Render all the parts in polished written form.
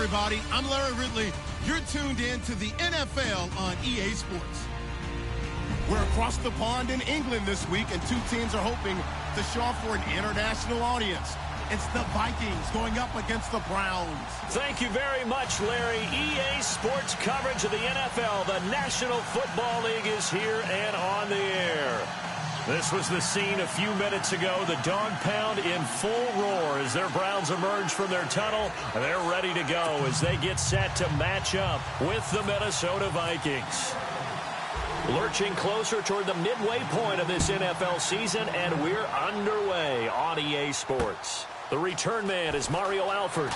everybody. I'm Larry Ridley. You're tuned in to the NFL on EA Sports. We're across the pond in England this week, and two teams are hoping to show off for an international audience. It's the Vikings going up against the Browns. Thank you very much, Larry. EA Sports coverage of the NFL. The National Football League is here and on the air. This was the scene a few minutes ago. The dog pound in full roar as their Browns emerge from their tunnel. They're ready to go as they get set to match up with the Minnesota Vikings. Lurching closer toward the midway point of this NFL season, and we're underway on EA Sports. The return man is Mario Alford.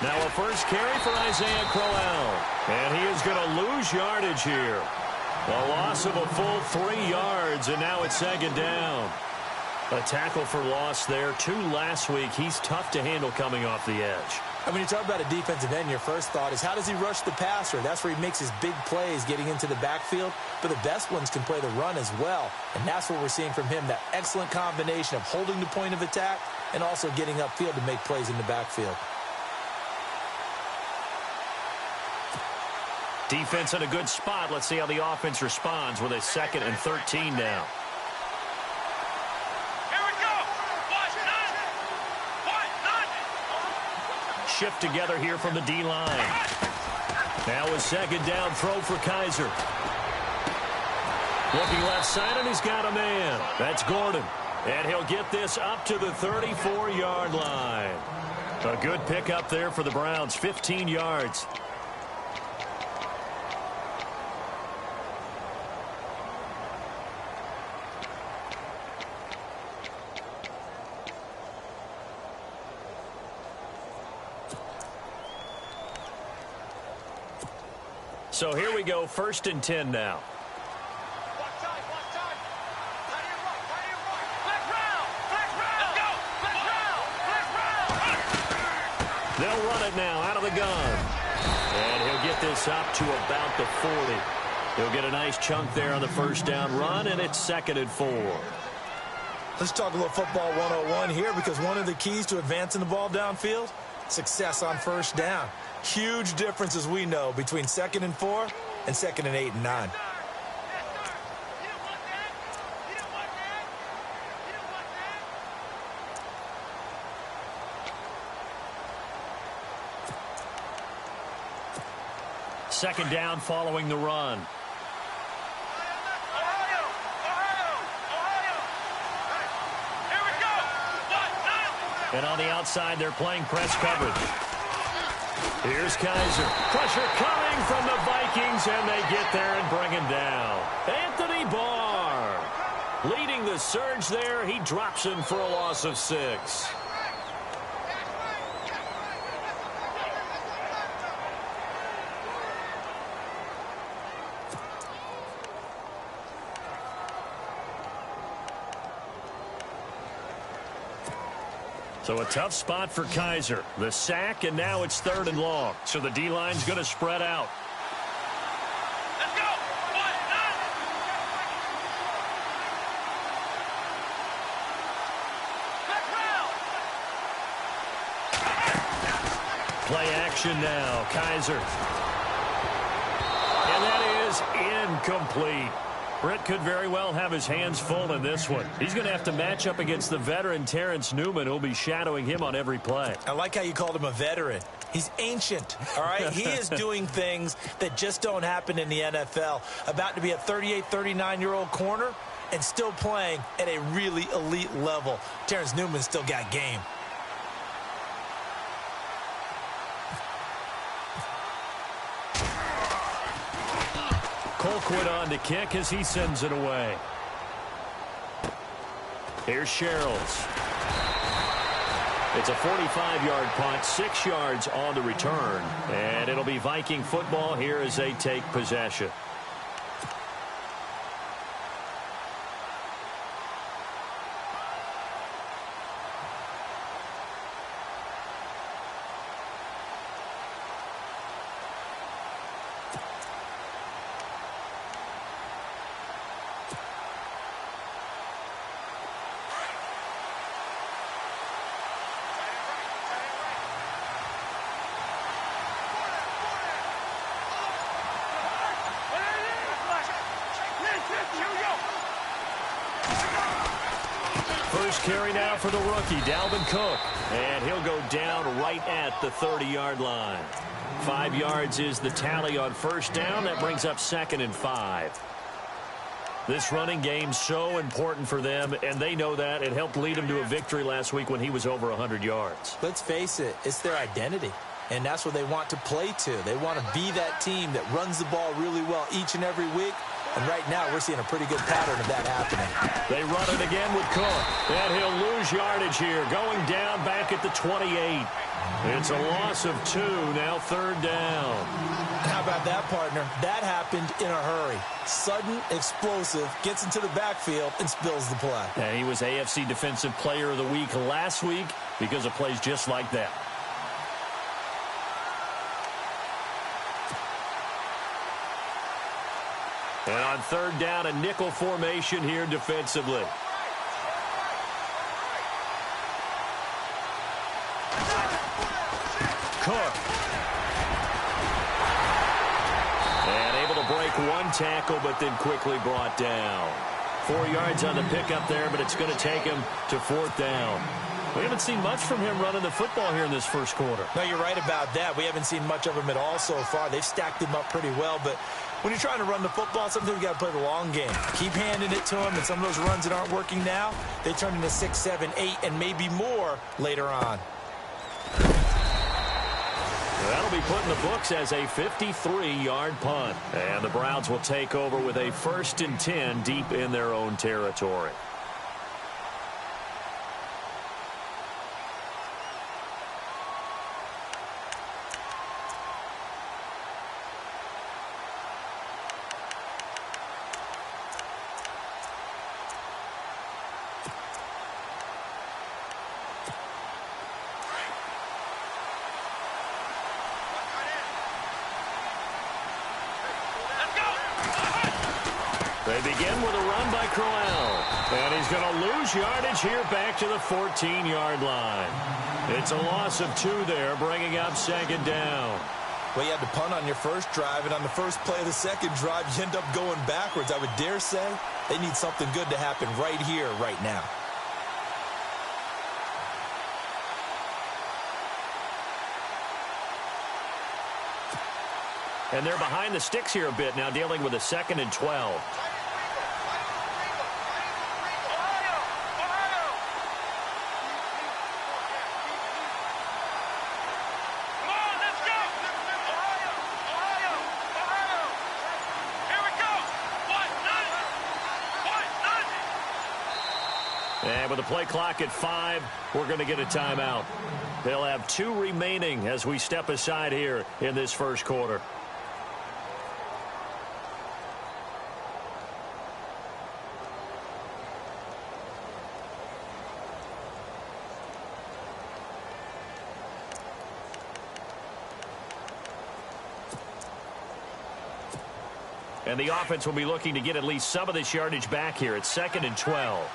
Now a first carry for Isaiah Crowell. And he is going to lose yardage here. A loss of a full 3 yards, and now it's second down. A tackle for loss there. 2 last week. He's tough to handle coming off the edge. And when you talk about a defensive end, your first thought is how does he rush the passer? That's where he makes his big plays getting into the backfield. But the best ones can play the run as well. And that's what we're seeing from him, that excellent combination of holding the point of attack and also getting upfield to make plays in the backfield. Defense in a good spot. Let's see how the offense responds with a 2nd and 13 now. Here we go. Shift together here from the D-line. Now a second down throw for Kaiser. Looking left side, and he's got a man. That's Gordon. And he'll get this up to the 34-yard line. A good pickup there for the Browns, 15 yards. So here we go, 1st and 10 now. They'll run it now out of the gun. And he'll get this up to about the 40. He'll get a nice chunk there on the first down run, and it's 2nd and 4. Let's talk a little football 101 here, because one of the keys to advancing the ball downfield, success on first down. Huge difference, as we know, between 2nd and 4 and 2nd and 8 and 9. Second down following the run. And on the outside, they're playing press coverage. Here's Kaiser. Pressure coming from the Vikings, and they get there and bring him down. Anthony Barr leading the surge there. He drops him for a loss of 6. So a tough spot for Kaiser. The sack, and now it's 3rd and long. So the D-line's going to spread out. Let's go. 1, 9. Play action now. Kaiser. And that is incomplete. Britt could very well have his hands full in this one. He's going to have to match up against the veteran Terrence Newman, who'll be shadowing him on every play. I like how you called him a veteran. He's ancient, all right? He is doing things that just don't happen in the NFL. About to be a 38, 39-year-old corner and still playing at a really elite level. Terrence Newman still got game. Colquitt on to kick as he sends it away. Here's Sherrills. It's a 45-yard punt, 6 yards on the return. And it'll be Viking football here as they take possession. First carry now for the rookie, Dalvin Cook. And he'll go down right at the 30-yard line. 5 yards is the tally on first down. That brings up 2nd and 5. This running game's so important for them, and they know that. It helped lead them to a victory last week when he was over 100 yards. Let's face it, it's their identity. And that's what they want to play to. They want to be that team that runs the ball really well each and every week. And right now, we're seeing a pretty good pattern of that happening. They run it again with Cook. And he'll lose yardage here. Going down back at the 28. It's a loss of 2. Now 3rd down. How about that, partner? That happened in a hurry. Sudden, explosive, gets into the backfield, and spills the play. And he was AFC Defensive Player of the Week last week because of plays just like that. And on 3rd down, a nickel formation here defensively. Cook. And able to break one tackle, but then quickly brought down. 4 yards on the pickup there, but it's going to take him to 4th down. We haven't seen much from him running the football here in this first quarter. No, you're right about that. We haven't seen much of him at all so far. They've stacked him up pretty well, but when you're trying to run the football, sometimes you got to play the long game. Keep handing it to him, and some of those runs that aren't working now, they turn into 6, 7, 8, and maybe more later on. That'll be put in the books as a 53-yard punt. And the Browns will take over with a 1st and 10 deep in their own territory. They begin with a run by Crowell. And he's going to lose yardage here back to the 14-yard line. It's a loss of 2 there, bringing up 2nd down. Well, you had to punt on your first drive, and on the first play of the second drive, you end up going backwards. I would dare say they need something good to happen right here, right now. And they're behind the sticks here a bit now, dealing with a 2nd and 12. And with the play clock at 5, we're going to get a timeout. They'll have 2 remaining as we step aside here in this first quarter. And the offense will be looking to get at least some of this yardage back here. It's 2nd and 12.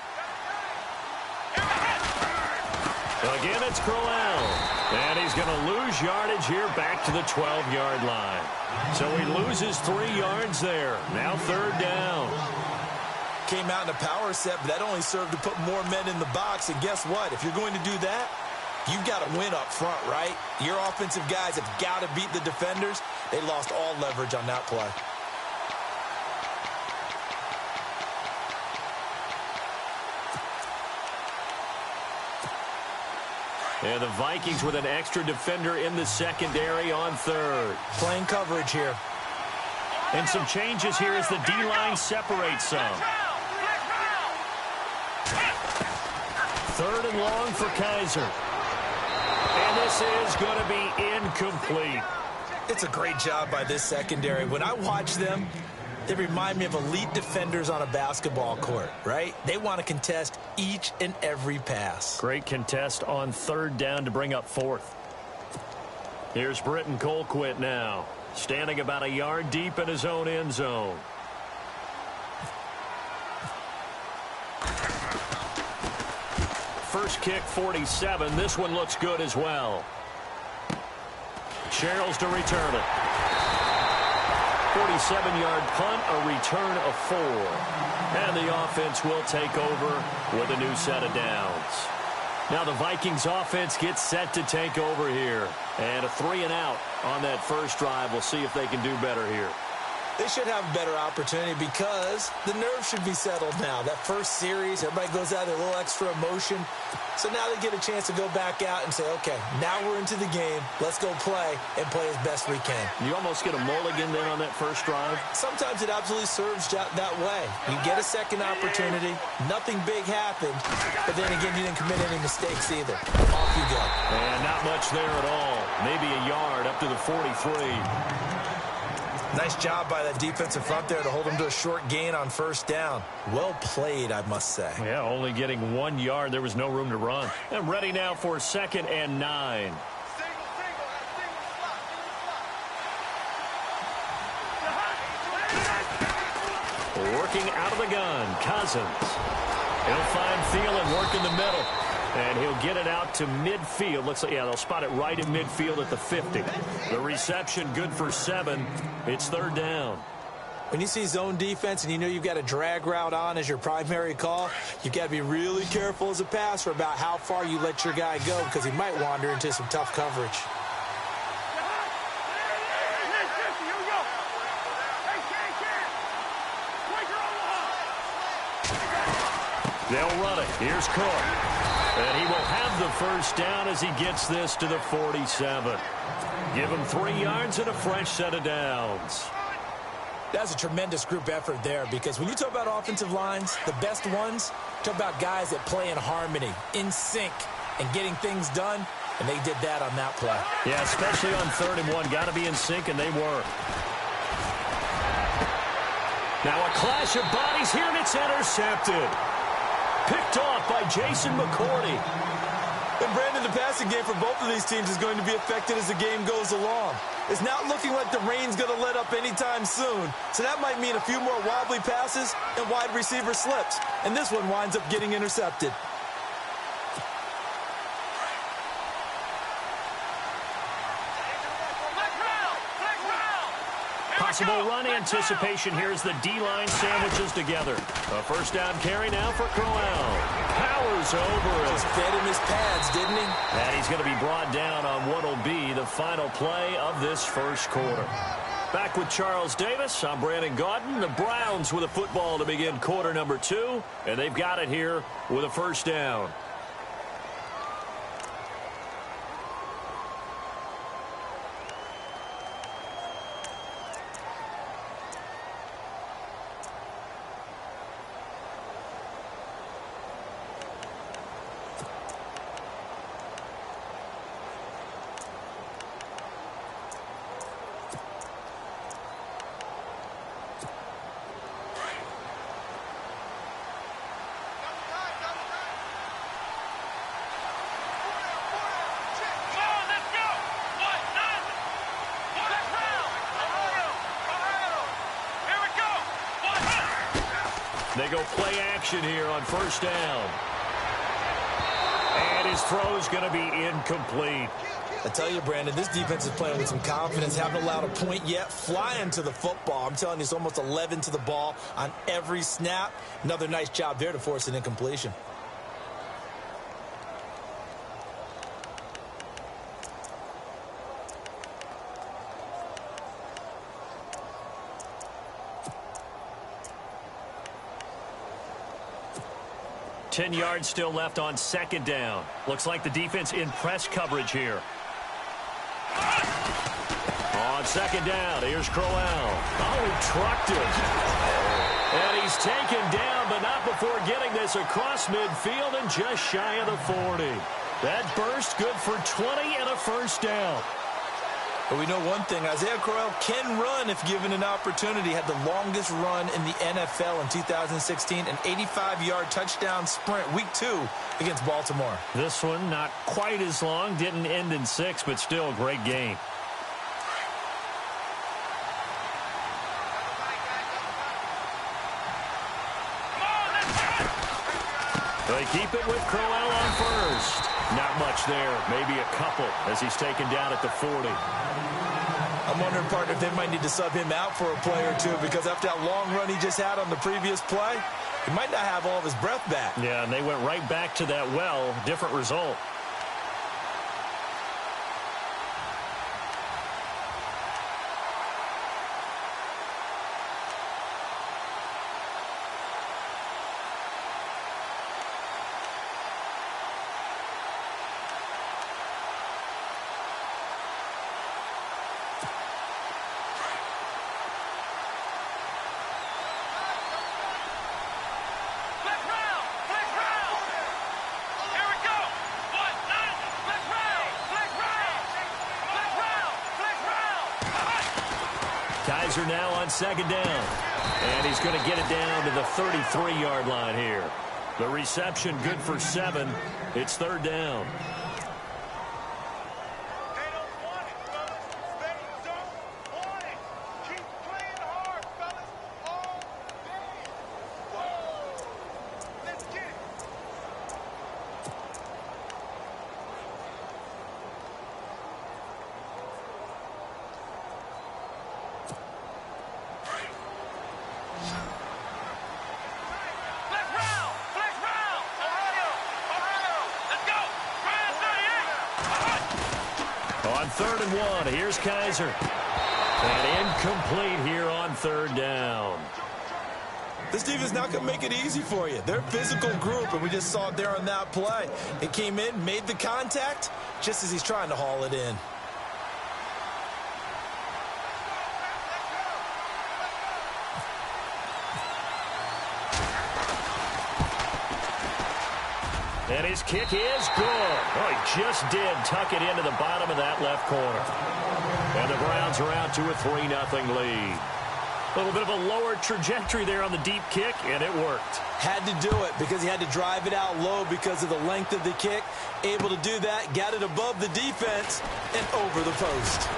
Again, it's Crowell. And he's going to lose yardage here back to the 12-yard line. So he loses 3 yards there. Now 3rd down. Came out in a power set, but that only served to put more men in the box. And guess what? If you're going to do that, you've got to win up front, right? Your offensive guys have got to beat the defenders. They lost all leverage on that play. And the Vikings with an extra defender in the secondary on 3rd. Playing coverage here. And some changes here as the D-line separates some. 3rd and long for Kaiser. And this is going to be incomplete. It's a great job by this secondary. When I watch them, they remind me of elite defenders on a basketball court, right? They want to contest each and every pass. Great contest on 3rd down to bring up 4th. Here's Britton Colquitt now, standing about a yard deep in his own end zone. First kick, 47. This one looks good as well. Sherrills to return it. 47-yard punt, a return of 4. And the offense will take over with a new set of downs. Now the Vikings offense gets set to take over here. And a 3-and-out on that first drive. We'll see if they can do better here. They should have a better opportunity because the nerves should be settled now. That first series, everybody goes out with a little extra emotion. So now they get a chance to go back out and say, okay, now we're into the game. Let's go play and play as best we can. You almost get a mulligan then on that first drive? Sometimes it absolutely serves that way. You get a second opportunity. Nothing big happened. But then again, you didn't commit any mistakes either. Off you go. And not much there at all. Maybe a yard up to the 43. Nice job by that defensive front there to hold them to a short gain on first down. Well played, I must say. Yeah, only getting 1 yard. There was no room to run. And ready now for 2nd and 9. Working out of the gun, Cousins. He'll find Thielen, work in the middle. And he'll get it out to midfield. Looks like, yeah, they'll spot it right in midfield at the 50. The reception good for 7. It's 3rd down. When you see zone defense and you know you've got a drag route on as your primary call, you've got to be really careful as a passer about how far you let your guy go because he might wander into some tough coverage. They'll run it. Here's Cook. And he will have the first down as he gets this to the 47. Give him 3 yards and a fresh set of downs. That's a tremendous group effort there because when you talk about offensive lines, the best ones, talk about guys that play in harmony, in sync, and getting things done, and they did that on that play. Yeah, especially on 3rd and 1. Got to be in sync, and they were. Now a clash of bodies here, and it's intercepted. Picked off by Jason McCourty. And Brandon, the passing game for both of these teams is going to be affected as the game goes along. It's not looking like the rain's going to let up anytime soon. So that might mean a few more wobbly passes and wide receiver slips. And this one winds up getting intercepted. Possible run anticipation here as the D-line sandwiches together. A first down carry now for Crowell. Powers over it. Just fed him his pads, didn't he? And he's going to be brought down on what will be the final play of this first quarter. Back with Charles Davis, I'm Brandon Gaudin. The Browns with a football to begin quarter number 2. And they've got it here with a first down. They go play action here on first down. And his throw's going to be incomplete. I tell you, Brandon, this defense is playing with some confidence. Haven't allowed a point yet. Flying to the football. I'm telling you, it's almost 11 to the ball on every snap. Another nice job there to force an incompletion. Ten yards still left on second down. Looks like the defense in press coverage here. On second down, here's Crowell. Oh, he trucked him. And he's taken down, but not before getting this across midfield and just shy of the 40. That burst good for 20 and a first down. But we know one thing, Isaiah Crowell can run if given an opportunity. Had the longest run in the NFL in 2016, an 85-yard touchdown sprint, week 2 against Baltimore. This one not quite as long, didn't end in 6, but still a great game. They keep it with Crowell on first. Not much there, maybe a couple as he's taken down at the 40. I'm wondering, partner, if they might need to sub him out for a play or two, because after that long run he just had on the previous play, he might not have all of his breath back. Yeah, and they went right back to that well. Different result. Kaiser now on second down. And he's going to get it down to the 33-yard line here. The reception good for 7. It's third down. On 3rd and 1, here's Kaiser. And incomplete here on third down. This defense not going to make it easy for you. They're a physical group, and we just saw it there on that play. It came in, made the contact, just as he's trying to haul it in. And his kick is good. Oh, he just did tuck it into the bottom of that left corner. And the Browns are out to a 3-0 lead. A little bit of a lower trajectory there on the deep kick, and it worked. Had to do it because he had to drive it out low because of the length of the kick. Able to do that, got it above the defense, and over the post.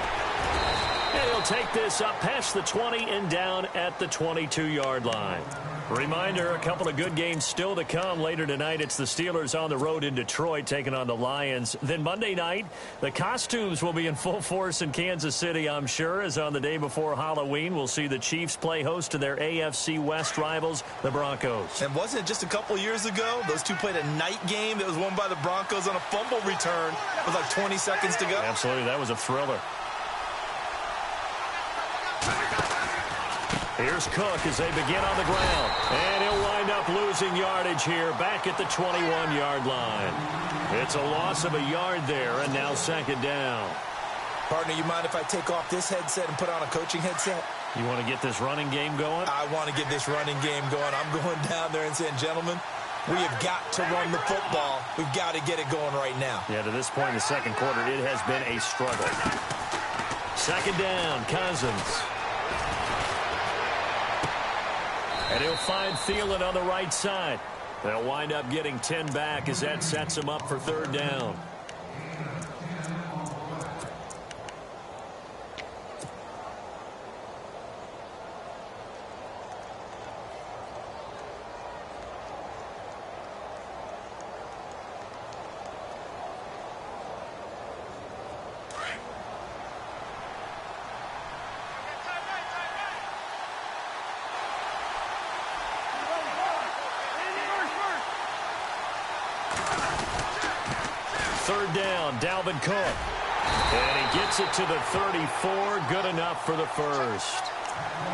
And he'll take this up past the 20 and down at the 22-yard line. Reminder, a couple of good games still to come. Later tonight, it's the Steelers on the road in Detroit taking on the Lions. Then Monday night, the costumes will be in full force in Kansas City, I'm sure, as on the day before Halloween, we'll see the Chiefs play host to their AFC West rivals, the Broncos. And wasn't it just a couple years ago, those two played a night game that was won by the Broncos on a fumble return with like 20 seconds to go? Absolutely, that was a thriller. Here's Cook as they begin on the ground. And he'll wind up losing yardage here back at the 21-yard line. It's a loss of a yard there, and now second down. Partner, you mind if I take off this headset and put on a coaching headset? You want to get this running game going? I want to get this running game going. I'm going down there and saying, gentlemen, we have got to run the football. We've got to get it going right now. Yeah, to this point in the second quarter, it has been a struggle. Second down, Cousins. And he'll find Thielen on the right side. They'll wind up getting 10 back as that sets him up for third down. third down. Dalvin Cook. And he gets it to the 34. Good enough for the first.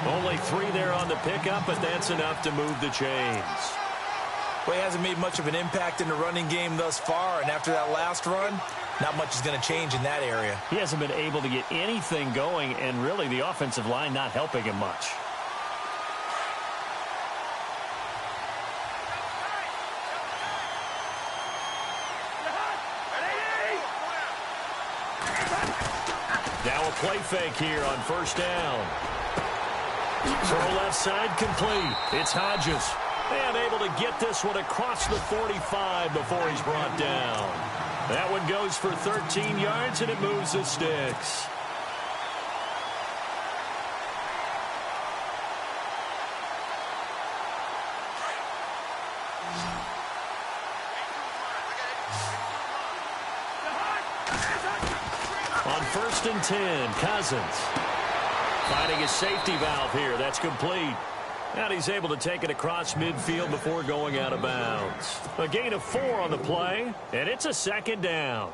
Only 3 there on the pickup, but that's enough to move the chains. Well, he hasn't made much of an impact in the running game thus far, and after that last run, not much is going to change in that area. He hasn't been able to get anything going, and really the offensive line not helping him much. Now a play fake here on first down. Throw left side complete. It's Hodges. And able to get this one across the 45 before he's brought down. That one goes for 13 yards, and it moves the sticks. On 1st and 10, Cousins. Finding a safety valve here. That's complete. And he's able to take it across midfield before going out of bounds. A gain of 4 on the play, and it's a second down.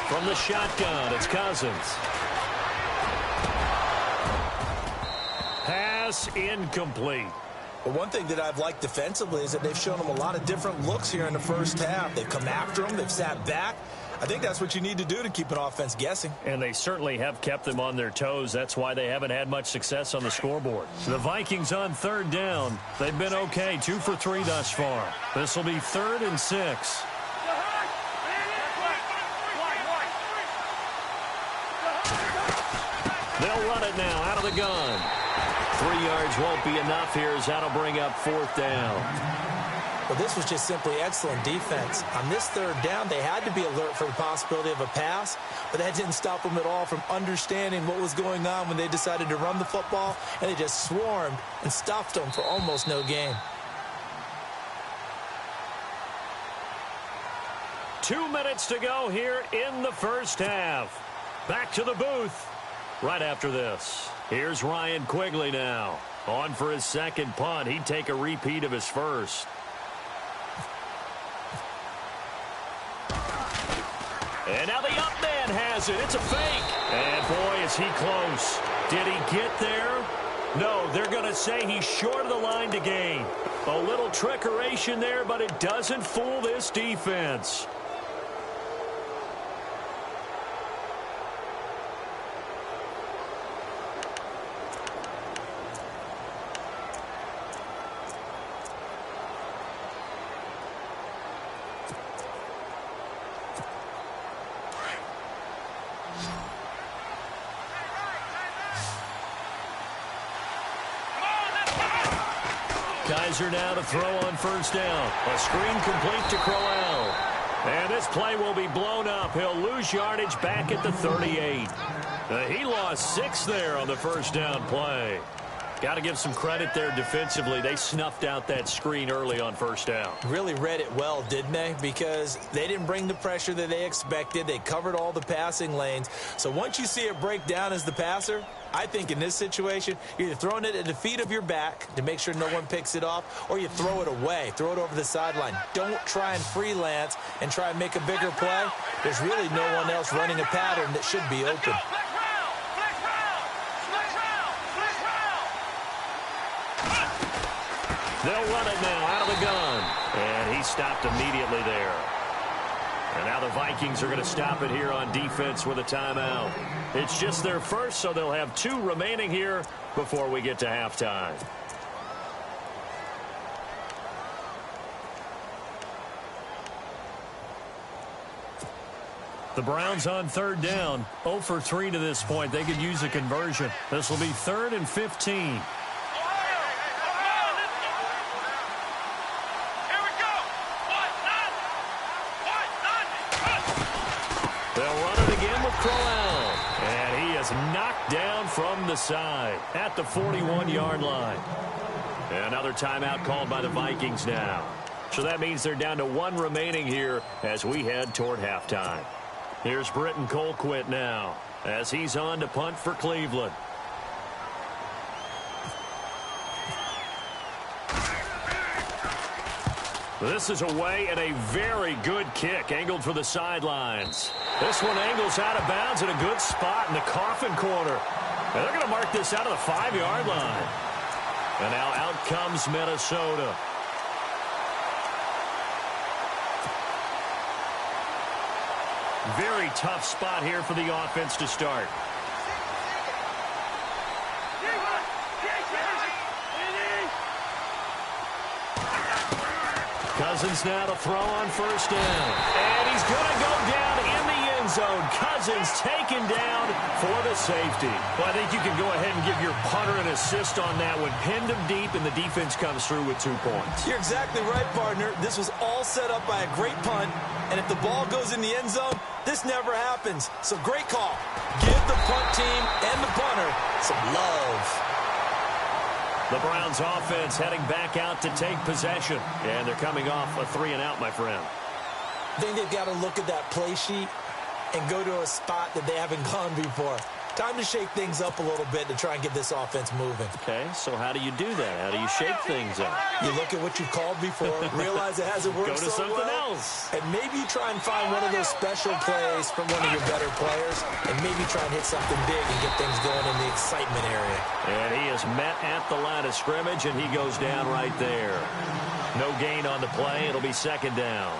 From the shotgun, it's Cousins. Pass incomplete. But one thing that I've liked defensively is that they've shown him a lot of different looks here in the first half. They've come after him. They've sat back. I think that's what you need to do to keep an offense guessing. And they certainly have kept them on their toes. That's why they haven't had much success on the scoreboard. The Vikings on third down. They've been okay, 2 for 3 thus far. This will be 3rd and 6. They'll run it now out of the gun. 3 yards won't be enough here as that'll bring up 4th down. Well, this was just simply excellent defense. On this third down, they had to be alert for the possibility of a pass, but that didn't stop them at all from understanding what was going on when they decided to run the football, and they just swarmed and stuffed them for almost no gain. 2 minutes to go here in the first half. Back to the booth right after this. Here's Ryan Quigley now. On for his second punt. He'd take a repeat of his first. And now the up man has it. It's a fake. And boy, is he close. Did he get there? No, they're going to say he's short of the line to gain. A little trickeration there, but it doesn't fool this defense. Kaiser now to throw on first down. A screen complete to Crowell. And this play will be blown up. He'll lose yardage back at the 38. He lost 6 there on the first down play. Got to give some credit there defensively. They snuffed out that screen early on first down. Really read it well, didn't they? Because they didn't bring the pressure that they expected. They covered all the passing lanes. So once you see it break down as the passer, I think in this situation, you're either throwing it at the feet of your back to make sure no one picks it off, or you throw it away, throw it over the sideline. Don't try and freelance and try and make a bigger play. There's really no one else running a pattern that should be open. They'll run it now out of the gun. And he stopped immediately there. And now the Vikings are going to stop it here on defense with a timeout. It's just their first, so they'll have 2 remaining here before we get to halftime. The Browns on third down, 0 for 3 to this point. They could use a conversion. This will be 3rd and 15. Crowell, and he is knocked down from the side at the 41-yard line. Another timeout called by the Vikings now. So that means they're down to 1 remaining here as we head toward halftime. Here's Britton Colquitt now as he's on to punt for Cleveland. This is away and a very good kick angled for the sidelines. This one angles out of bounds in a good spot in the coffin corner. And they're going to mark this out of the 5-yard line. And now out comes Minnesota. Very tough spot here for the offense to start. Cousins now to throw on first down. And he's going to go down in the end zone. Cousins taken down for the safety. Well, I think you can go ahead and give your punter an assist on that one. Pinned him deep, and the defense comes through with 2 points. You're exactly right, partner. This was all set up by a great punt. And if the ball goes in the end zone, this never happens. So great call. Give the punt team and the punter some love. The Browns offense heading back out to take possession. And they're coming off a 3-and-out, my friend. I think they've got to look at that play sheet and go to a spot that they haven't gone before. Time to shake things up a little bit to try and get this offense moving. Okay, so how do you do that? How do you shake things up? You look at what you've called before, realize it hasn't worked so well. Go to something else. And maybe you try and find one of those special plays from one of your better players, and maybe try and hit something big and get things going in the excitement area. And he is met at the line of scrimmage, and he goes down right there. No gain on the play. It'll be 2nd down.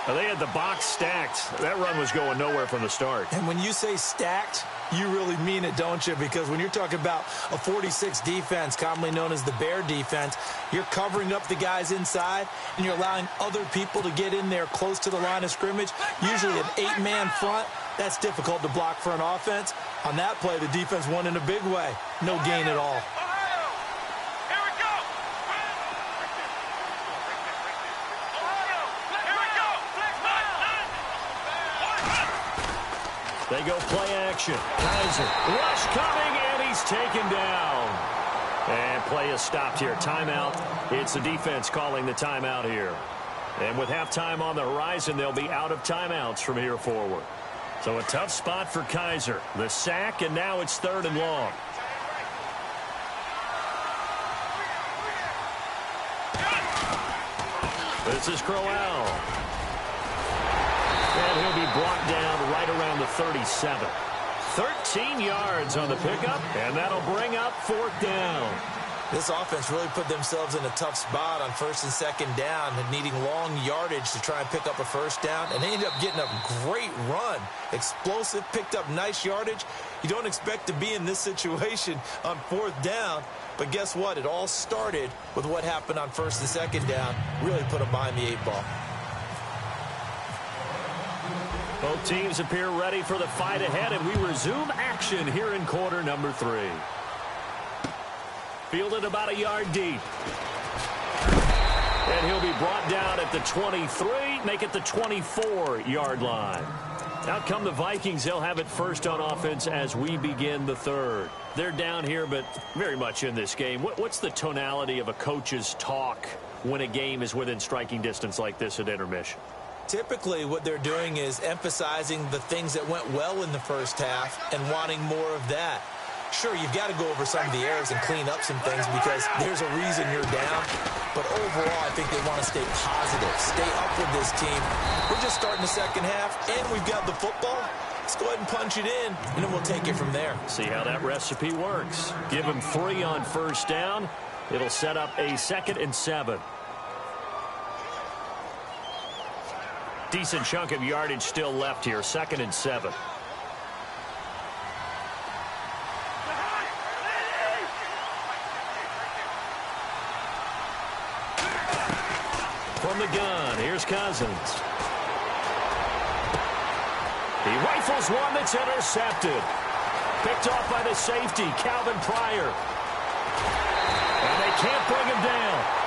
Well, they had the box stacked. That run was going nowhere from the start. And when you say stacked, you really mean it, don't you? Because when you're talking about a 46 defense, commonly known as the Bear defense, you're covering up the guys inside, and you're allowing other people to get in there close to the line of scrimmage, usually an 8-man front. That's difficult to block for an offense. On that play, the defense won in a big way. No gain at all. They go play action. Kaiser, rush coming, and he's taken down. And play is stopped here. Timeout. It's the defense calling the timeout here. And with halftime on the horizon, they'll be out of timeouts from here forward. So a tough spot for Kaiser. The sack, and now it's 3rd and long. This is Crowell. And he'll be brought down right around the 37. 13 yards on the pickup, and that'll bring up 4th down. This offense really put themselves in a tough spot on 1st and 2nd down and needing long yardage to try and pick up a 1st down, and they ended up getting a great run. Explosive, picked up nice yardage. You don't expect to be in this situation on 4th down, but guess what? It all started with what happened on 1st and 2nd down. Really put them behind the 8 ball. Both teams appear ready for the fight ahead, and we resume action here in quarter number 3. Fielded about a yard deep. And he'll be brought down at the 23, make it the 24-yard line. Out come the Vikings. They'll have it first on offense as we begin the 3rd. They're down here, but very much in this game. What's the tonality of a coach's talk when a game is within striking distance like this at intermission? Typically, what they're doing is emphasizing the things that went well in the first half and wanting more of that. Sure, you've got to go over some of the errors and clean up some things because there's a reason you're down. But overall, I think they want to stay positive, stay up with this team. We're just starting the 2nd half, and we've got the football. Let's go ahead and punch it in, and then we'll take it from there. See how that recipe works. Give them 3 on 1st down. It'll set up a 2nd and 7. Decent chunk of yardage still left here. 2nd and 7. From the gun, here's Cousins. He rifles one that's intercepted. Picked off by the safety, Calvin Pryor. And they can't bring him down.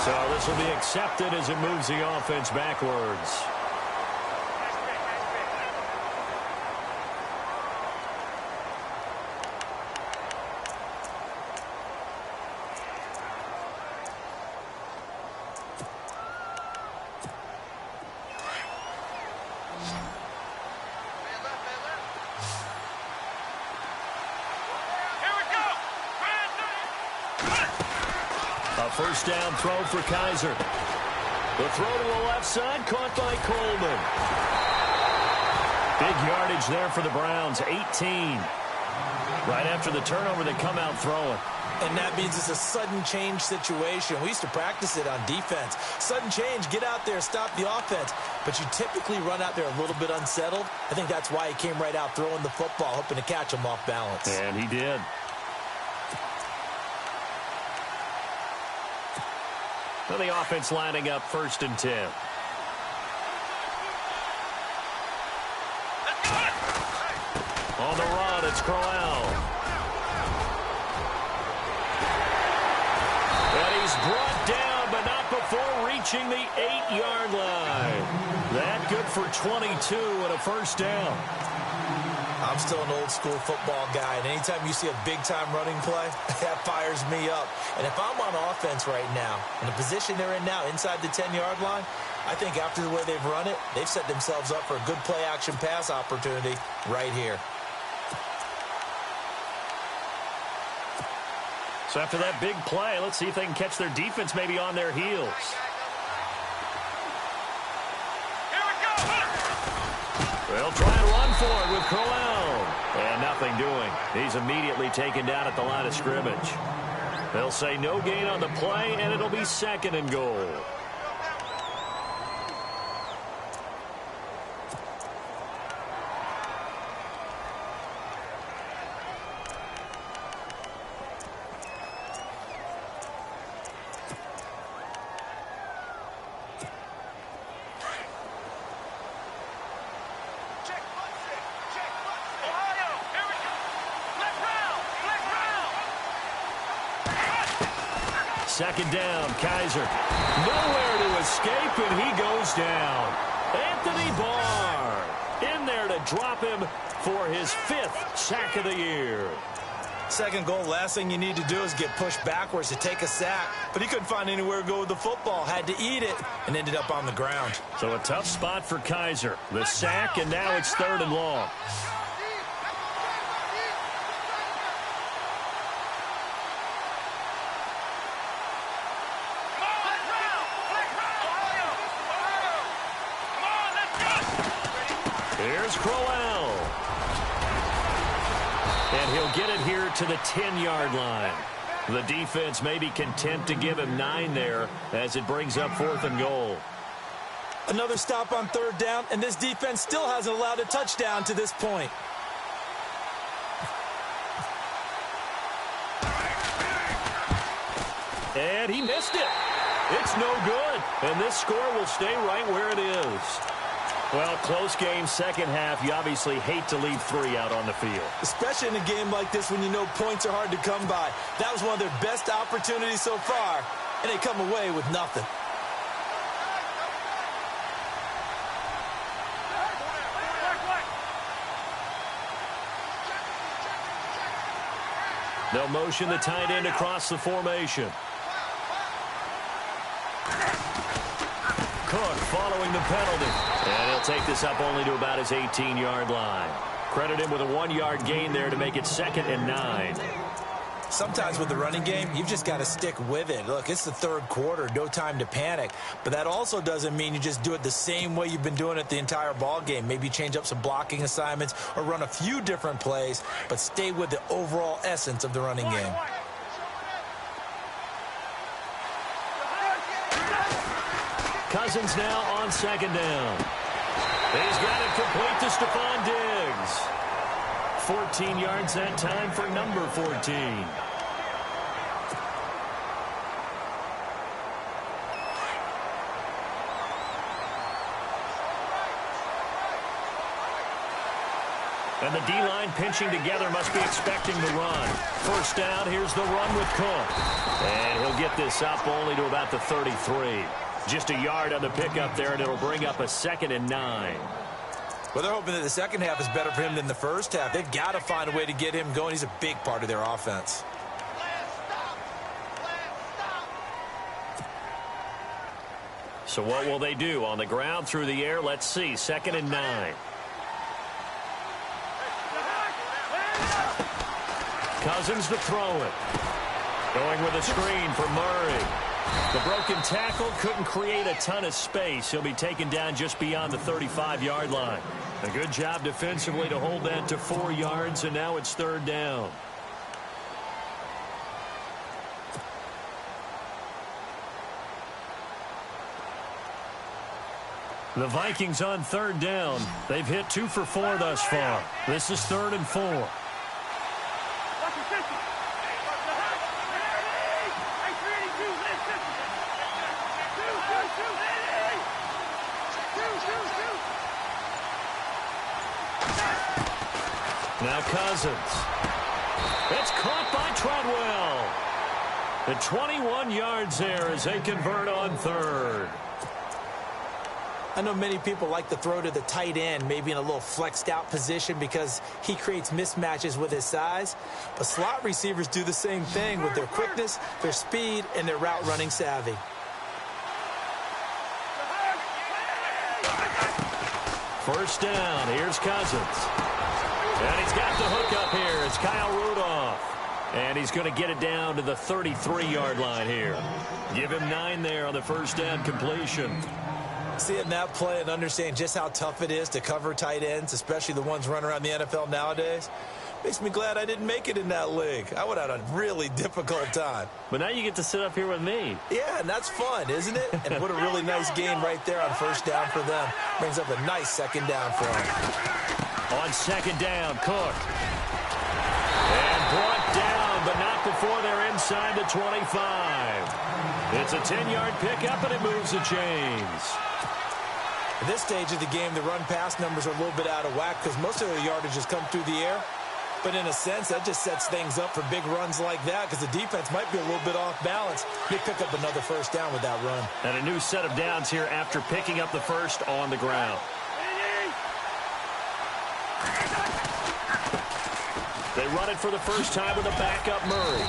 So this will be accepted as it moves the offense backwards. first down throw for Kaiser. The throw to the left side, caught by Coleman. Big yardage there for the Browns, 18. Right after the turnover, they come out throwing. And that means it's a sudden change situation. We used to practice it on defense. Sudden change, get out there, stop the offense. But you typically run out there a little bit unsettled. I think that's why he came right out throwing the football, hoping to catch him off balance. And he did. So the offense lining up 1st and 10. On the run, it's Crowell. And he's brought down, but not before reaching the 8-yard line. That good for 22 and a first down. I'm still an old-school football guy, and anytime you see a big-time running play, that fires me up. And if I'm on offense right now, in the position they're in now, inside the 10-yard line, I think after the way they've run it, they've set themselves up for a good play-action pass opportunity right here. So after that big play, let's see if they can catch their defense maybe on their heels. They'll try and run for it with Crowell. And nothing doing. He's immediately taken down at the line of scrimmage. They'll say no gain on the play, and it'll be 2nd and goal. Second down, Kaiser. Nowhere to escape, and he goes down. Anthony Barr in there to drop him for his 5th sack of the year. Second goal, last thing you need to do is get pushed backwards to take a sack. But he couldn't find anywhere to go with the football. Had to eat it and ended up on the ground. So a tough spot for Kaiser. The sack, and now it's 3rd and long. Here's Crowell. And he'll get it here to the 10-yard line. The defense may be content to give him 9 there as it brings up 4th and goal. Another stop on 3rd down, and this defense still hasn't allowed a touchdown to this point. And he missed it. It's no good. And this score will stay right where it is. Well, close game, second half. You obviously hate to leave 3 out on the field. Especially in a game like this when you know points are hard to come by. That was one of their best opportunities so far, and they come away with nothing. They'll motion the tight end across the formation. Cook following the penalty. And he'll take this up only to about his 18-yard line. Credit him with a 1-yard gain there to make it 2nd and 9. Sometimes with the running game, you've just got to stick with it. Look, it's the 3rd quarter, no time to panic. But that also doesn't mean you just do it the same way you've been doing it the entire ball game. Maybe change up some blocking assignments or run a few different plays, but stay with the overall essence of the running game. Cousins now on 2nd down. He's got it complete to Stephon Diggs. 14 yards that time for number 14. And the D-line pinching together must be expecting the run. First down, here's the run with Cook. And he'll get this up only to about the 33. Just a yard on the pickup there, and it'll bring up a 2nd and 9. Well, they're hoping that the second half is better for him than the first half. They've got to find a way to get him going. He's a big part of their offense. So what will they do? On the ground, through the air, let's see. 2nd and 9. Cousins to throw it. Going with a screen for Murray. The broken tackle couldn't create a ton of space. He'll be taken down just beyond the 35-yard line. A good job defensively to hold that to 4 yards, and now it's 3rd down. The Vikings on 3rd down. They've hit 2 for 4 thus far. This is 3rd and 4. Now Cousins. It's caught by Treadwell. The 21 yards there as they convert on 3rd. I know many people like to throw to the tight end, maybe in a little flexed out position because he creates mismatches with his size. But slot receivers do the same thing with their quickness, their speed, and their route running savvy. First down. Here's Cousins. And he's got the hook up here. It's Kyle Rudolph. And he's going to get it down to the 33-yard line here. Give him 9 there on the first down completion. Seeing that play and understand just how tough it is to cover tight ends, especially the ones running around the NFL nowadays, makes me glad I didn't make it in that league. I would have had a really difficult time. But now you get to sit up here with me. Yeah, and that's fun, isn't it? And what a really nice game right there on first down for them. Brings up a nice second down for them. On second down, Cook. And brought down, but not before they're inside the 25. It's a 10-yard pickup, and it moves the chains. At this stage of the game, the run-pass numbers are a little bit out of whack because most of the yardage has come through the air. But in a sense, that just sets things up for big runs like that because the defense might be a little bit off balance. They pick up another first down with that run. And a new set of downs here after picking up the first on the ground. They run it for the first time with a backup Murray.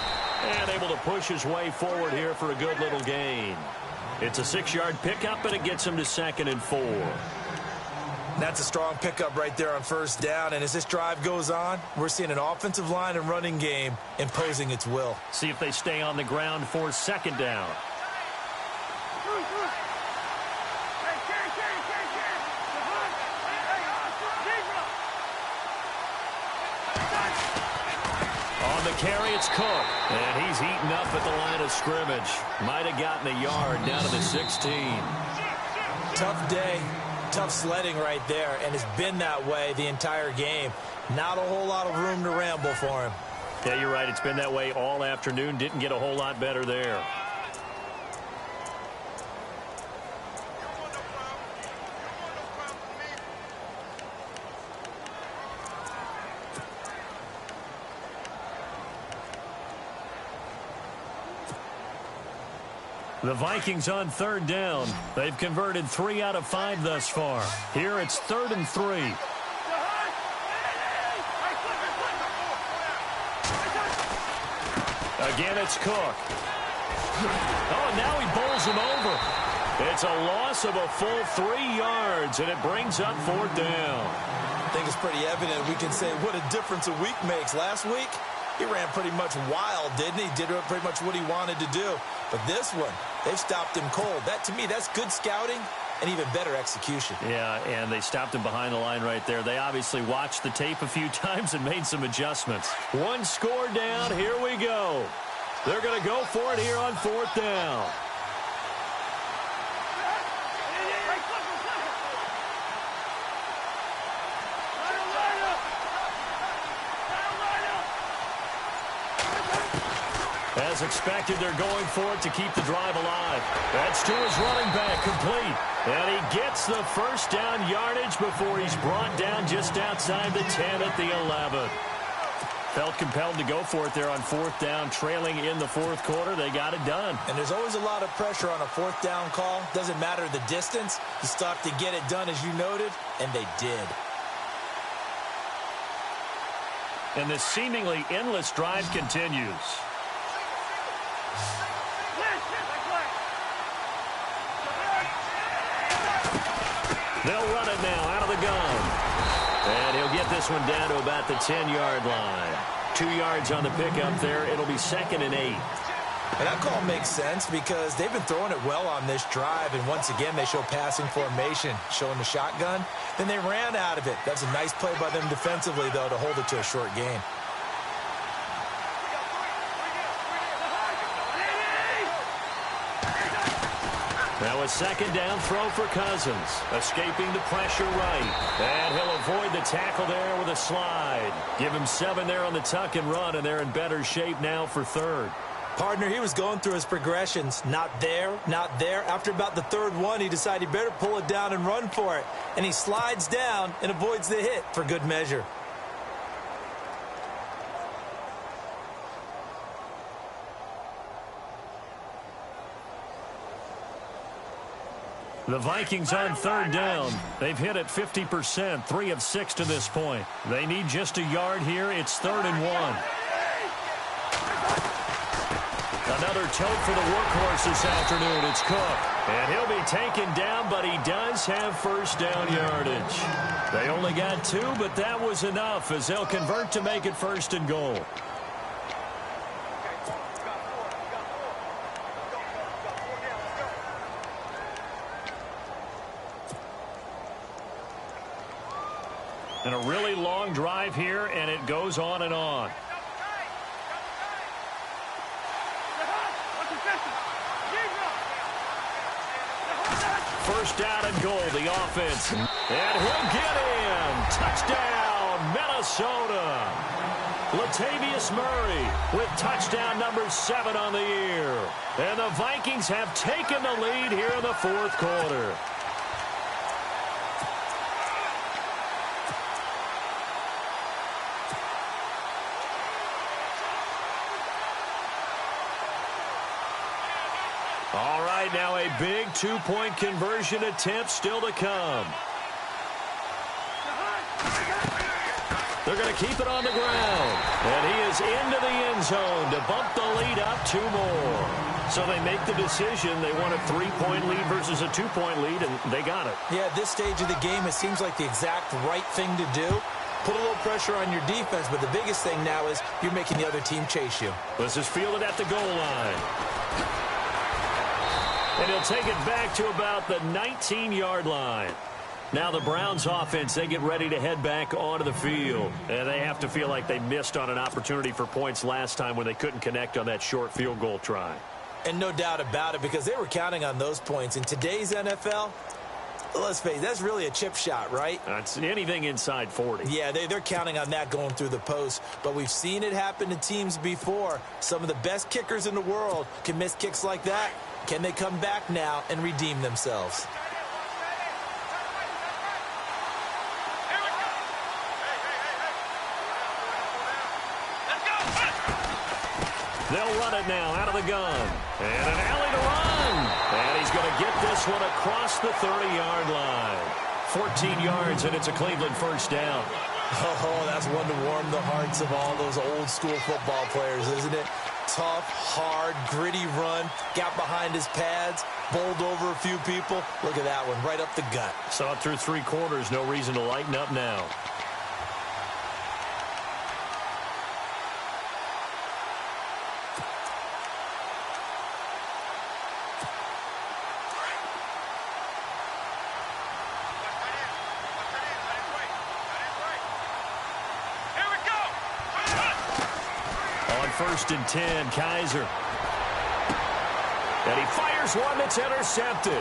And able to push his way forward here for a good little gain. It's a 6-yard pickup, and it gets him to 2nd and 4. That's a strong pickup right there on first down. And as this drive goes on, we're seeing an offensive line and running game imposing its will. See if they stay on the ground for 2nd down. On the carry, it's Cook. And he's eaten up at the line of scrimmage. Might have gotten a yard down to the 16. Tough day. Tough sledding right there, and it's been that way the entire game. Not a whole lot of room to ramble for him. Yeah, you're right. It's been that way all afternoon. Didn't get a whole lot better there. The Vikings on 3rd down. They've converted 3 out of 5 thus far. Here it's 3rd and 3. Again, it's Cook. Oh, now he bowls him over. It's a loss of a full 3 yards, and it brings up 4th down. I think it's pretty evident we can say what a difference a week makes. Last week, he ran pretty much wild, didn't he? Did pretty much what he wanted to do. But this one, they've stopped him cold. That, to me, that's good scouting and even better execution. Yeah, and they stopped him behind the line right there. They obviously watched the tape a few times and made some adjustments. 1 score down. Here we go. They're going to go for it here on 4th down. As expected, they're going for it to keep the drive alive. That's to his running back, complete. And he gets the first down yardage before he's brought down just outside the 10 at the 11. Felt compelled to go for it there on 4th down, trailing in the 4th quarter. They got it done. And there's always a lot of pressure on a 4th down call. Doesn't matter the distance. You stop to get it done, as you noted, and they did. And this seemingly endless drive continues. They'll run it now out of the gun. And he'll get this one down to about the 10-yard line. 2 yards on the pickup there. It'll be 2nd and 8. And that call makes sense because they've been throwing it well on this drive, and once again, they show passing formation, showing the shotgun. Then they ran out of it. That's a nice play by them defensively, though, to hold it to a short gain. Now a second down throw for Cousins. Escaping the pressure right. And he'll avoid the tackle there with a slide. Give him 7 there on the tuck and run, and they're in better shape now for third. Partner, he was going through his progressions. Not there, not there. After about the third one, he decided he better pull it down and run for it. And he slides down and avoids the hit for good measure. The Vikings on third down. They've hit it 50%, 3 of 6 to this point. They need just a yard here. It's 3rd and 1. Another tote for the workhorse this afternoon. It's Cook. And he'll be taken down, but he does have first down yardage. They only got 2, but that was enough as they'll convert to make it 1st and goal. And a really long drive here, and it goes on and on. First down and goal, the offense. And he'll get in. Touchdown, Minnesota. Latavius Murray with touchdown number 7 on the year. And the Vikings have taken the lead here in the 4th quarter. All right, now a big 2-point conversion attempt still to come. They're going to keep it on the ground. And he is into the end zone to bump the lead up 2 more. So they make the decision. They want a 3-point lead versus a 2-point lead, and they got it. Yeah, at this stage of the game, it seems like the exact right thing to do. Put a little pressure on your defense, but the biggest thing now is you're making the other team chase you. This is fielded at the goal line. And he'll take it back to about the 19-yard line. Now the Browns offense, they get ready to head back onto the field. And they have to feel like they missed on an opportunity for points last time when they couldn't connect on that short field goal try. And no doubt about it, because they were counting on those points. In today's NFL, let's face it, that's really a chip shot, right? That's anything inside 40. Yeah, they're counting on that going through the post. But we've seen it happen to teams before. Some of the best kickers in the world can miss kicks like that. Can they come back now and redeem themselves? They'll run it now out of the gun. And an alley to run. And he's going to get this one across the 30-yard line. 14 yards, and it's a Cleveland first down. Oh, that's one to warm the hearts of all those old-school football players, isn't it? Tough, hard, gritty run. Got behind his pads, bowled over a few people. Look at that one, right up the gut. Saw it through 3 quarters. No reason to lighten up now. First and 10, Kaiser. And he fires one that's intercepted.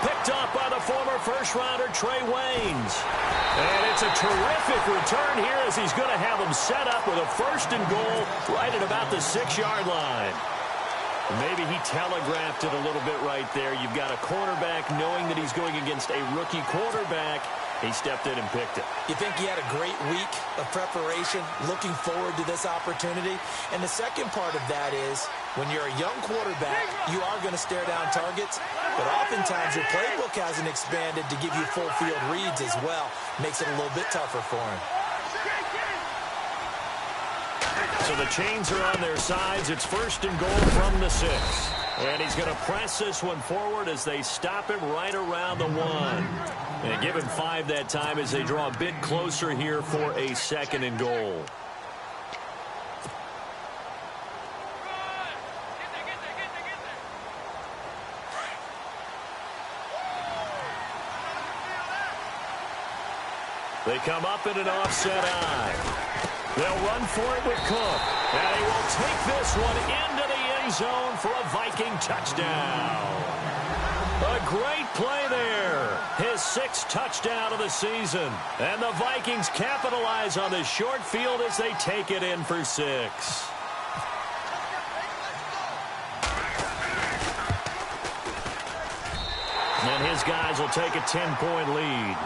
Picked up by the former first-rounder Trey Waynes. And it's a terrific return here as he's going to have him set up with a 1st and goal right at about the 6-yard line. Maybe he telegraphed it a little bit right there. You've got a cornerback knowing that he's going against a rookie quarterback. He stepped in and picked it. You think he had a great week of preparation, looking forward to this opportunity? And the second part of that is, when you're a young quarterback, you are going to stare down targets, but oftentimes your playbook hasn't expanded to give you full field reads as well. Makes it a little bit tougher for him. So the chains are on their sides. It's 1st and goal from the 6. And he's going to press this one forward as they stop him right around the 1. And give him 5 that time as they draw a bit closer here for a 2nd and goal. They come up in an offset eye. They'll run for it with Cook. And he will take this one into the end zone for a Viking touchdown. A great play there. His 6th touchdown of the season. And the Vikings capitalize on this short field as they take it in for 6. And his guys will take a 10-point lead.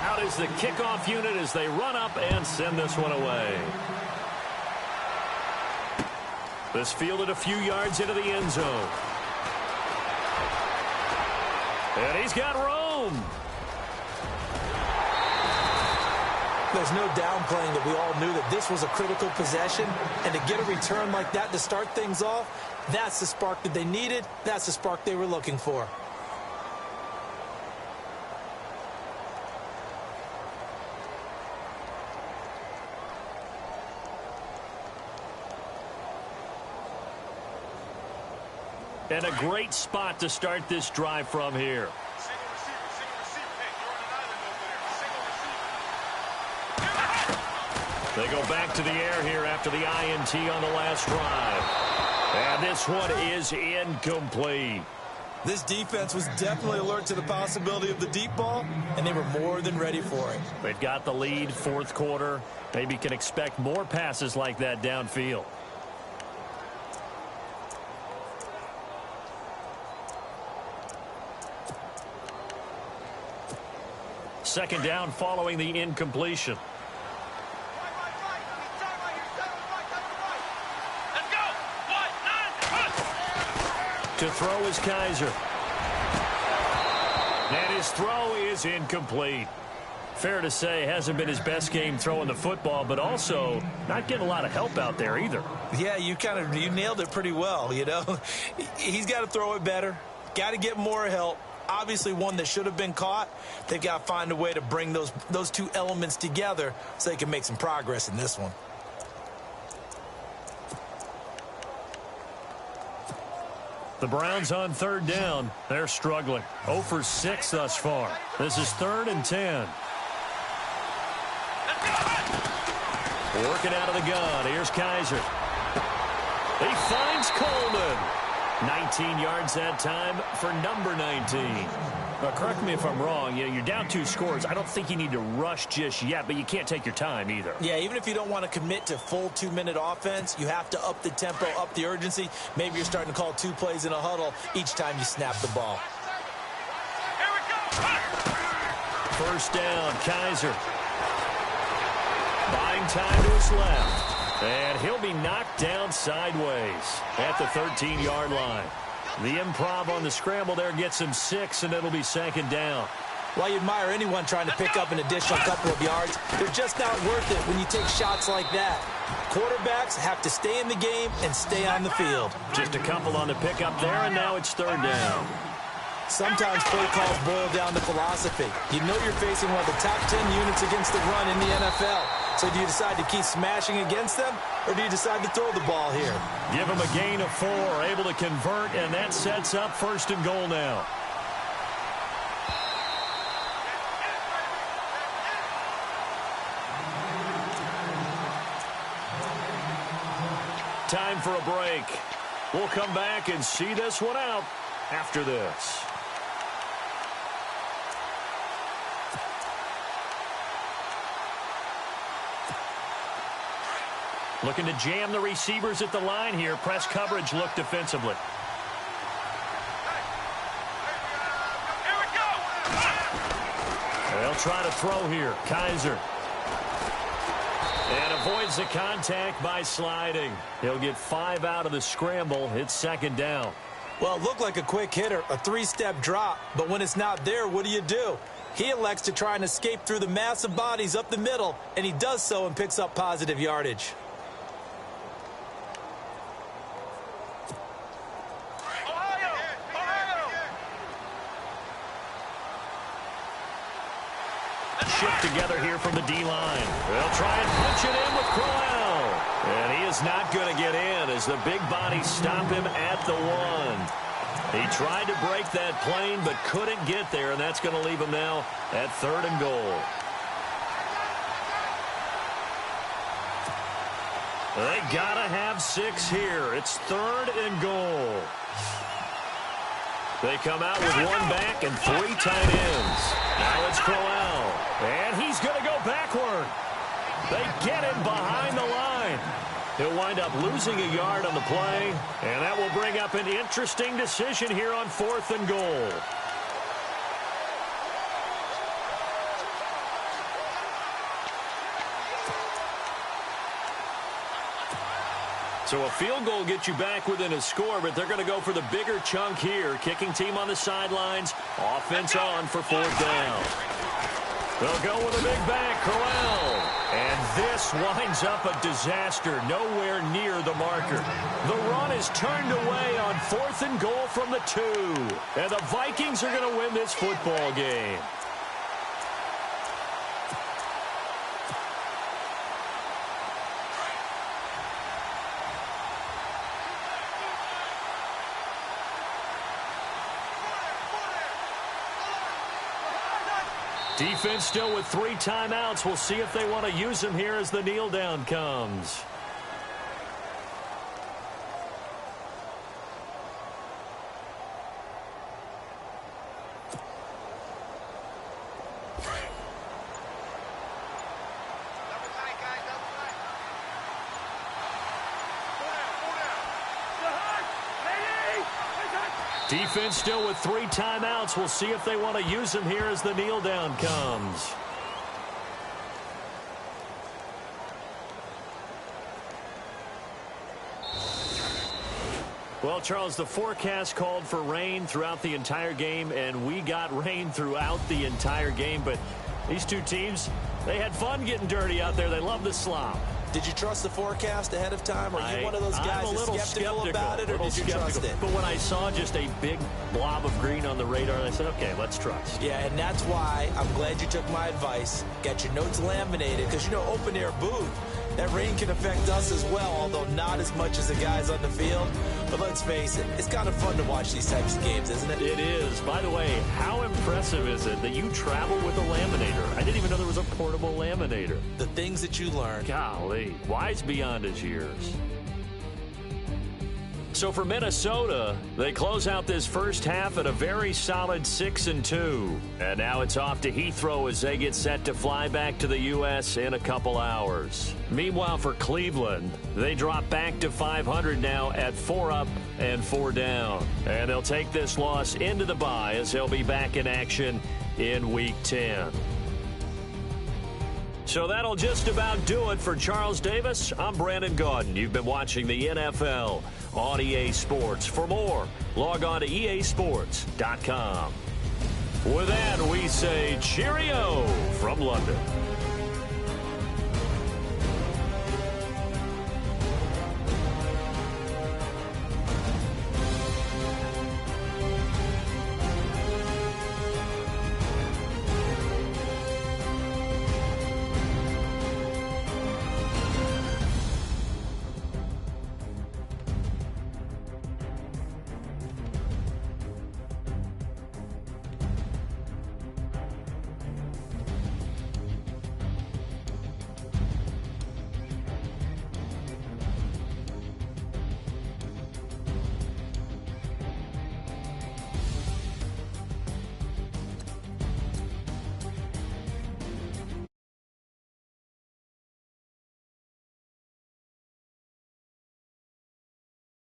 Out is the kickoff unit as they run up and send this one away. This fielded a few yards into the end zone. And he's got room. There's no downplaying that we all knew that this was a critical possession, and to get a return like that to start things off, that's the spark that they needed. That's the spark they were looking for. And a great spot to start this drive from here. Single receiver. Hey, you're on an island over there. Single receiver. They go back to the air here after the INT on the last drive. And this one is incomplete. This defense was definitely alert to the possibility of the deep ball, and they were more than ready for it. They've got the lead, 4th quarter. Maybe can expect more passes like that downfield. Second down following the incompletion. Let's go. 1, 9, To throw is Kaiser. And his throw is incomplete. Fair to say, hasn't been his best game throwing the football, but also not getting a lot of help out there either. Yeah, you nailed it pretty well, you know. He's got to throw it better. Got to get more help. Obviously one that should have been caught. They've got to find a way to bring those two elements together so they can make some progress in this one. The Browns on 3rd down. They're struggling. 0 for 6 thus far. This is 3rd and 10. Working out of the gun. Here's Kaiser. He finds Coleman. 19 yards that time for number 19. Now, correct me if I'm wrong. You're down 2 scores. I don't think you need to rush just yet, but you can't take your time either. Yeah, even if you don't want to commit to full 2-minute offense, you have to up the tempo, up the urgency. Maybe you're starting to call 2 plays in a huddle each time you snap the ball. Here we go. 1st down, Kaiser. Buying time to his left. And he'll be knocked down sideways at the 13-yard line. The improv on the scramble there gets him 6, and it'll be 2nd down. While you admire anyone trying to pick up an additional couple of yards, they're just not worth it when you take shots like that. Quarterbacks have to stay in the game and stay on the field. Just a couple on the pickup there, and now it's 3rd down. Sometimes play calls boil down to philosophy. You know you're facing one of the top 10 units against the run in the NFL. So do you decide to keep smashing against them, or do you decide to throw the ball here? Give them a gain of 4, able to convert, and that sets up 1st and goal now. Time for a break. We'll come back and see this one out after this. Looking to jam the receivers at the line here. Press coverage look defensively. Here we go. They'll try to throw here. Kaiser. And avoids the contact by sliding. He'll get 5 out of the scramble. It's 2nd down. Well, it looked like a quick hitter, a 3-step drop. But when it's not there, what do? He elects to try and escape through the massive bodies up the middle, and he does so and picks up positive yardage. Shift together here from the D-line. They'll try and punch it in with Crowell. And he is not going to get in as the big bodies stop him at the 1. He tried to break that plane but couldn't get there, and that's going to leave him now at 3rd and goal. They got to have 6 here. It's 3rd and goal. They come out with 1 back and 3 tight ends. Now it's Crowell. And he's going to go backward. They get him behind the line. He'll wind up losing a yard on the play, and that will bring up an interesting decision here on 4th and goal. So a field goal gets you back within a score, but they're going to go for the bigger chunk here. Kicking team on the sidelines. Offense on for 4th down. They'll go with a big back, Crowell. And this winds up a disaster, nowhere near the marker. The run is turned away on 4th and goal from the 2. And the Vikings are going to win this football game. Defense still with 3 timeouts. We'll see if they want to use them here as the kneel down comes. Defense still with 3 timeouts. We'll see if they want to use them here as the kneel down comes. Well, Charles, the forecast called for rain throughout the entire game, and we got rain throughout the entire game. But these two teams, they had fun getting dirty out there. They love the slop. Did you trust the forecast ahead of time? Are you one of those guys that's skeptical about it, or did you trust it? But when I saw just a big blob of green on the radar, I said, okay, let's trust. Yeah, and that's why I'm glad you took my advice. Get your notes laminated, because, you know, open-air boot, that rain can affect us as well, although not as much as the guys on the field. But let's face it, it's kind of fun to watch these types of games, isn't it? It is. By the way, how impressive is it that you travel with a laminator? I didn't even know there was a portable laminator. The things that you learn. Golly, wise beyond his years. So for Minnesota, they close out this first half at a very solid 6-2. And now it's off to Heathrow as they get set to fly back to the U.S. in a couple hours. Meanwhile, for Cleveland, they drop back to 500 now at 4 up and 4 down. And they'll take this loss into the bye as they'll be back in action in Week 10. So that'll just about do it for Charles Davis. I'm Brandon Gaudin. You've been watching the NFL on EA Sports. For more, log on to easports.com. With that, we say cheerio from London.